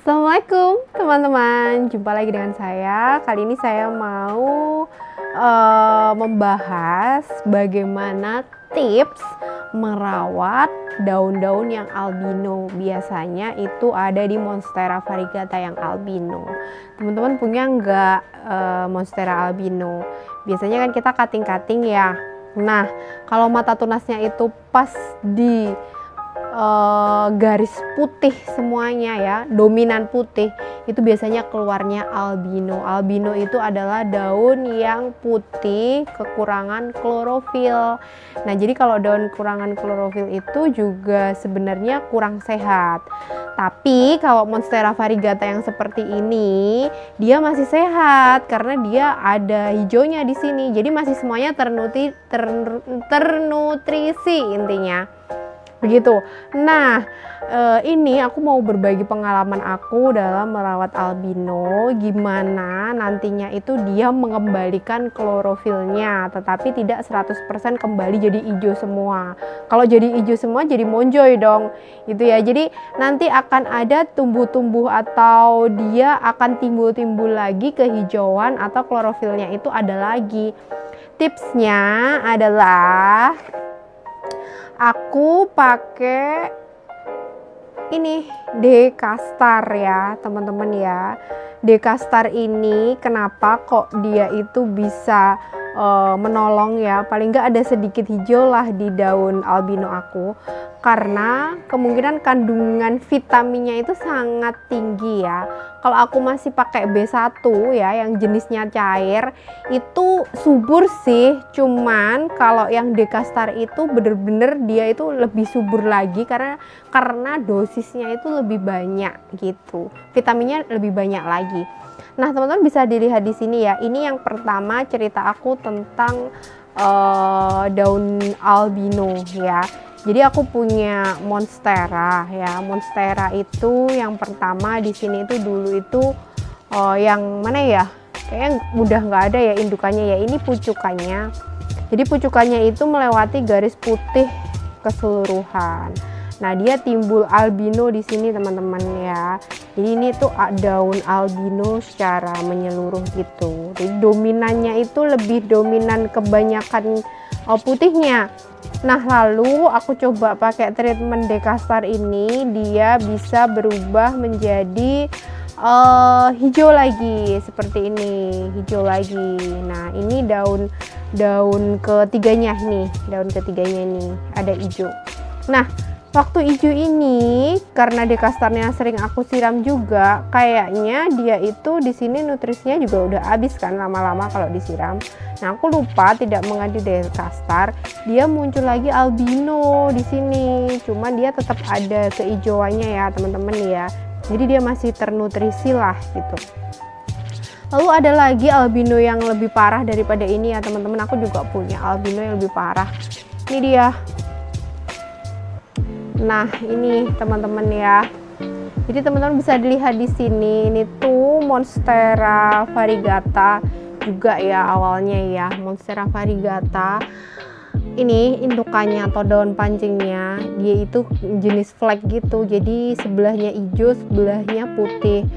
Assalamualaikum teman-teman, jumpa lagi dengan saya. Kali ini saya mau membahas bagaimana tips merawat daun-daun yang albino. Biasanya itu ada di Monstera variegata yang albino. Teman-teman punya nggak Monstera albino? Biasanya kan kita cutting-cutting ya. Nah, kalau mata tunasnya itu pas di garis putih semuanya ya, dominan putih, itu biasanya keluarnya albino. Albino itu adalah daun yang putih kekurangan klorofil. Nah, jadi kalau daun kekurangan klorofil itu juga sebenarnya kurang sehat. Tapi kalau Monstera variegata yang seperti ini, dia masih sehat karena dia ada hijaunya di sini. Jadi masih semuanya ternutrisi intinya. Begitu. Nah, ini aku mau berbagi pengalaman aku dalam merawat albino, gimana nantinya itu dia mengembalikan klorofilnya, tetapi tidak 100% kembali jadi hijau semua. Kalau jadi hijau semua jadi monjoy dong, gitu ya. Jadi nanti akan ada tumbuh-tumbuh atau dia akan timbul-timbul lagi kehijauan atau klorofilnya itu ada lagi. Tipsnya adalah aku pakai ini Dekastar ya teman-teman ya. Dekastar ini kenapa kok dia itu bisa menolong ya, paling nggak ada sedikit hijau lah di daun albino aku, karena kemungkinan kandungan vitaminnya itu sangat tinggi ya. Kalau aku masih pakai B1 ya yang jenisnya cair itu subur sih, cuman kalau yang Dekastar itu bener-bener dia itu lebih subur lagi karena dosisnya itu lebih banyak gitu, vitaminnya lebih banyak lagi. Nah, teman-teman bisa dilihat di sini ya. Ini yang pertama cerita aku tentang daun albino ya. Jadi aku punya Monstera ya. Monstera itu yang pertama di sini itu dulu itu yang mana ya? Kayaknya udah nggak ada ya indukannya ya. Ini pucukannya. Jadi pucukannya itu melewati garis putih keseluruhan. Nah, dia timbul albino di sini teman-teman ya. Jadi ini tuh daun albino secara menyeluruh gitu. Jadi dominannya itu lebih dominan kebanyakan putihnya. Nah, lalu aku coba pakai treatment Dekastar ini, dia bisa berubah menjadi hijau lagi seperti ini, hijau lagi. Nah, ini daun ketiganya nih, daun ketiganya nih ada hijau. Nah, waktu hijau ini karena Dekastarnya sering aku siram juga, kayaknya dia itu di sini nutrisinya juga udah habis kan lama-lama kalau disiram. Nah, aku lupa tidak mengganti Dekastar, dia muncul lagi albino di sini. Cuma dia tetap ada kehijauannya ya teman-teman ya. Jadi dia masih ternutrisi lah gitu. Lalu ada lagi albino yang lebih parah daripada ini ya teman-teman. Aku juga punya albino yang lebih parah. Ini dia. Nah, ini teman-teman ya. Jadi teman-teman bisa dilihat di sini, ini tuh Monstera variegata juga ya awalnya ya, Monstera variegata. Ini indukannya atau daun pancingnya, dia itu jenis flek gitu. Jadi sebelahnya hijau, sebelahnya putih.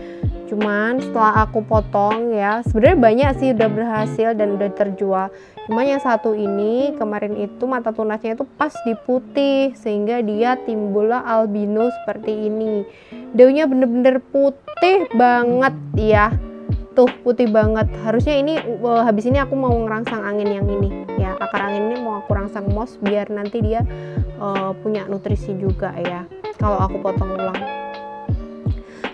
Cuman setelah aku potong ya, sebenarnya banyak sih udah berhasil dan udah terjual. Cuma yang satu ini kemarin itu mata tunasnya itu pas di putih sehingga dia timbullah albino seperti ini. Daunnya bener-bener putih banget ya. Tuh putih banget. Harusnya ini habis ini aku mau ngerangsang angin yang ini ya. Akar angin ini mau aku rangsang moss biar nanti dia punya nutrisi juga ya. Kalau aku potong ulang.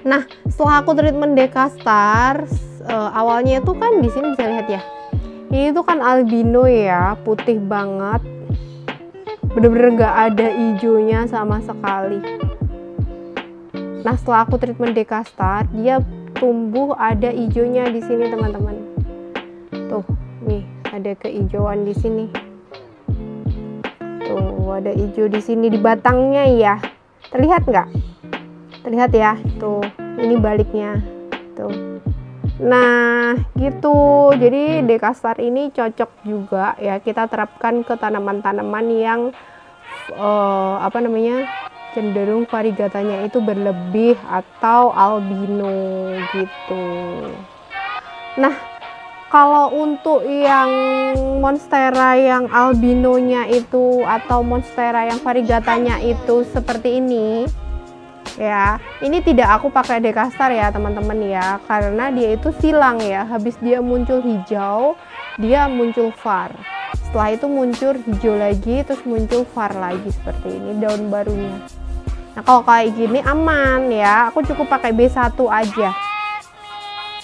Nah, setelah aku treatment Dekastar, awalnya itu kan di sini bisa lihat ya. Ini tuh kan albino ya, putih banget. Bener-bener nggak ada hijaunya sama sekali. Nah, setelah aku treatment Dekastar, dia tumbuh ada hijaunya di sini teman-teman. Tuh, nih ada kehijauan di sini. Tuh, ada hijau di sini di batangnya ya. Terlihat nggak? Terlihat ya, tuh ini baliknya tuh. Nah gitu, jadi Dekastar ini cocok juga ya kita terapkan ke tanaman-tanaman yang cenderung variegatanya itu berlebih atau albino gitu. Nah, kalau untuk yang monstera yang albinonya itu atau monstera yang variegatanya itu seperti ini ya, ini tidak aku pakai dekastar ya teman-teman ya, karena dia itu silang ya. Habis dia muncul hijau, dia muncul var, setelah itu muncul hijau lagi, terus muncul var lagi seperti ini daun barunya. Nah kalau kayak gini aman ya, aku cukup pakai B1 aja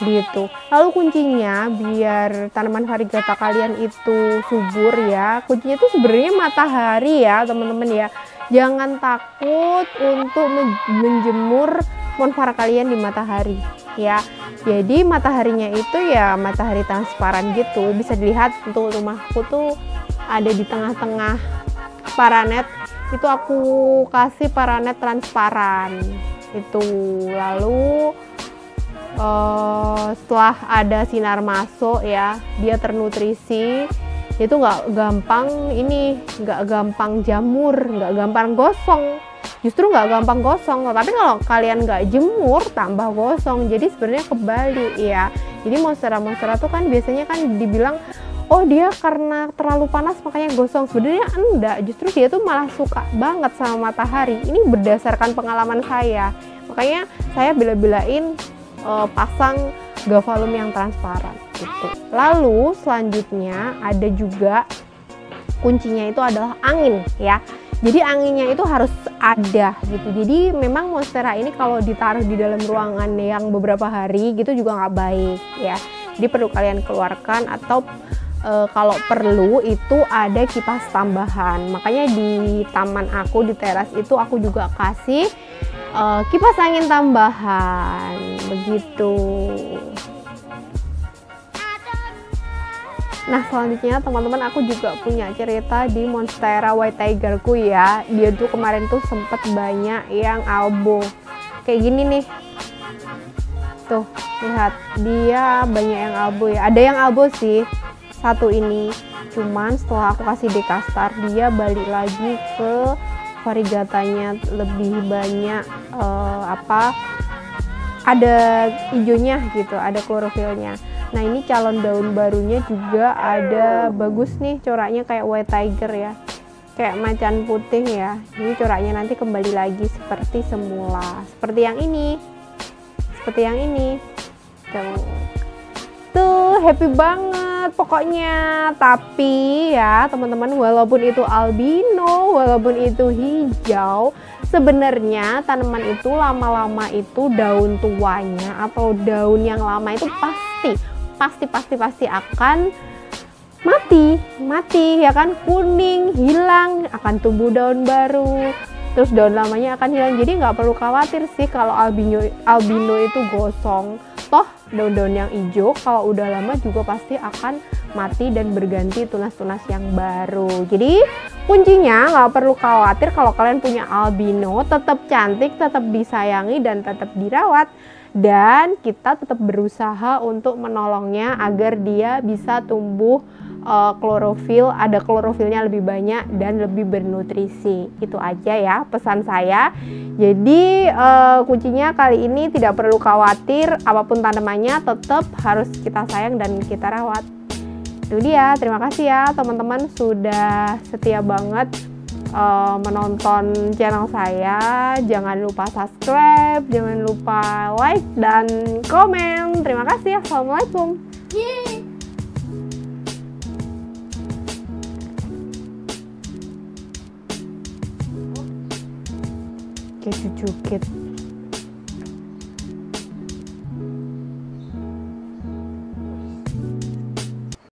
gitu. Lalu kuncinya biar tanaman variegata kalian itu subur ya, kuncinya itu sebenarnya matahari ya teman-teman ya. Jangan takut untuk menjemur monstera kalian di matahari ya. Jadi mataharinya itu ya matahari transparan gitu. Bisa dilihat untuk rumahku tuh ada di tengah-tengah paranet. Itu aku kasih paranet transparan itu. Lalu setelah ada sinar masuk ya, dia ternutrisi. Itu nggak gampang jamur, nggak gampang gosong, justru nggak gampang gosong. Tapi kalau kalian nggak jemur tambah gosong, jadi sebenarnya kebalik ya. Jadi monstera tuh kan biasanya kan dibilang oh dia karena terlalu panas makanya gosong. Sebenarnya enggak, justru dia tuh malah suka banget sama matahari. Ini berdasarkan pengalaman saya, makanya saya bela-belain pasang gavalum yang transparan gitu. Lalu selanjutnya ada juga kuncinya itu adalah angin ya. Jadi anginnya itu harus ada gitu. Jadi memang monstera ini kalau ditaruh di dalam ruangan yang beberapa hari gitu juga nggak baik ya. Jadi perlu kalian keluarkan atau kalau perlu itu ada kipas tambahan. Makanya di taman aku di teras itu aku juga kasih kipas angin tambahan begitu. Nah selanjutnya teman-teman, aku juga punya cerita di monstera white tigerku ya. Dia tuh kemarin tuh sempet banyak yang albo kayak gini nih, tuh lihat dia banyak yang albo ya. Ada yang albo sih satu ini, cuman setelah aku kasih dekastar dia balik lagi ke variegatanya lebih banyak ada hijaunya gitu, ada klorofilnya. Nah ini calon daun barunya juga ada bagus nih coraknya kayak white tiger ya, kayak macan putih ya. Ini coraknya nanti kembali lagi seperti semula, seperti yang ini, tuh happy banget pokoknya. Tapi ya teman-teman, walaupun itu albino, walaupun itu hijau, sebenarnya tanaman itu lama-lama itu daun tuanya atau daun yang lama itu pasti akan mati ya kan, kuning, hilang, akan tumbuh daun baru, terus daun lamanya akan hilang. Jadi nggak perlu khawatir sih kalau albino itu gosong. Toh daun-daun yang hijau kalau udah lama juga pasti akan mati dan berganti tunas-tunas yang baru. Jadi kuncinya nggak perlu khawatir kalau kalian punya albino, tetap cantik, tetap disayangi dan tetap dirawat. Dan kita tetap berusaha untuk menolongnya agar dia bisa tumbuh klorofil, ada klorofilnya lebih banyak dan lebih bernutrisi. Itu aja ya pesan saya. Jadi kuncinya kali ini tidak perlu khawatir, apapun tanamannya tetap harus kita sayang dan kita rawat. Itu dia, terima kasih ya teman-teman sudah setia banget menonton channel saya. Jangan lupa subscribe, jangan lupa like dan komen. Terima kasih, assalamualaikum. Kayak cucu kid.